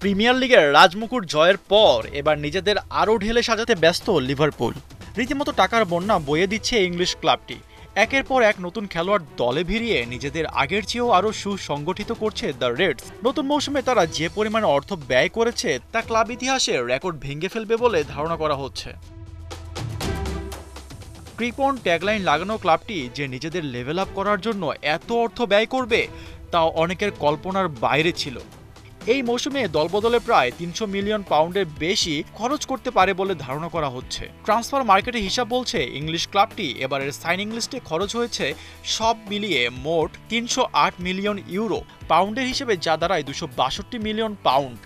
Premier লিগের রাজমুকুট জয়ের পর এবার নিজেদের আরও ঢেলে সাজাতে ব্যস্ত লিভারপুল। রীতিমতো টাকার বন্যা বয়ে দিচ্ছে ইংলিশ ক্লাবটি। একের পর এক নতুন খেলোয়াড় দলে ভিড়িয়ে নিজেদের আগের চেয়েও আরও সুসংগঠিত করছে দ্য রেডস। নতুন মৌসুমে তারা যে পরিমাণে অর্থ ব্যয় করেছে তা ক্লাব ইতিহাসের রেকর্ড ভেঙে ফেলবে বলে ধারণা করা হচ্ছে। ক্রিপন ট্যাগলাইন লাগানো ক্লাবটি যে নিজেদের লেভেল আপ করার জন্য এত অর্থ ব্যয় করবে তাও অনেকের কল্পনার বাইরে ছিল। এই মৌসুমে দলবদলে প্রায় ৩০০ মিলিয়ন পাউন্ডের বেশি খরচ করতে পারে বলে ধারণা করা হচ্ছে। ট্রান্সফার মার্কেটে হিসাব বলছে ইংলিশ ক্লাবটি এবারের সাইনিং লিস্টে খরচ হয়েছে সব মিলিয়ে মোট ৩০৮ মিলিয়ন ইউরো, পাউন্ডের হিসেবে যা দাঁড়ায় ২৬২ মিলিয়ন পাউন্ড।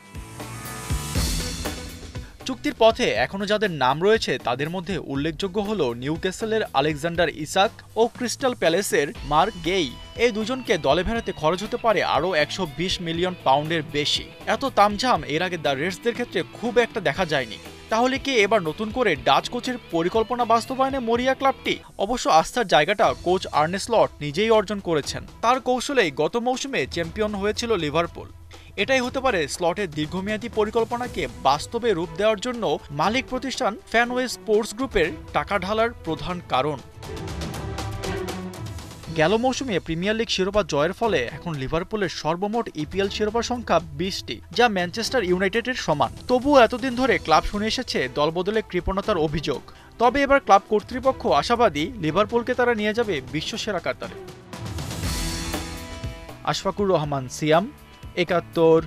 চুক্তির পথে এখনো যাদের নাম রয়েছে তাদের মধ্যে উল্লেখযোগ্য হল নিউক্যাসলের আলেকজান্ডার ইসাক ও ক্রিস্টাল প্যালেসের মার্ক গেই। এই দুজনকে দলে ভেড়াতে খরচ হতে পারে আরও ১২০ মিলিয়ন পাউন্ডের বেশি। এত তামঝাম এর আগে দ্য রেডসদের ক্ষেত্রে খুব একটা দেখা যায়নি। তাহলে কি এবার নতুন করে ডাচ কোচের পরিকল্পনা বাস্তবায়নে মরিয়া ক্লাবটি? অবশ্য আস্থার জায়গাটা কোচ আর্নে স্লট নিজেই অর্জন করেছেন। তার কৌশলেই গত মৌসুমে চ্যাম্পিয়ন হয়েছিল লিভারপুল। এটাই হতে পারে স্লটের দীর্ঘমেয়াদী পরিকল্পনাকে বাস্তবে রূপ দেওয়ার জন্য মালিক প্রতিষ্ঠান ফ্যানওয়ে স্পোর্টস গ্রুপের টাকা ঢালার প্রধান কারণ। গেল মৌসুমে প্রিমিয়ার লিগ শিরোপা জয়ের ফলে এখন লিভারপুলের সর্বমোট ইপিএল শিরোপার সংখ্যা ২০টি, যা ম্যানচেস্টার ইউনাইটেডের সমান। তবুও এতদিন ধরে ক্লাব শুনে এসেছে দলবদলে কৃপণতার অভিযোগ। তবে এবার ক্লাব কর্তৃপক্ষ আশাবাদী লিভারপুলকে তারা নিয়ে যাবে বিশ্বসেরা কাতারে। আশফাকুর রহমান সিয়াম, ৭১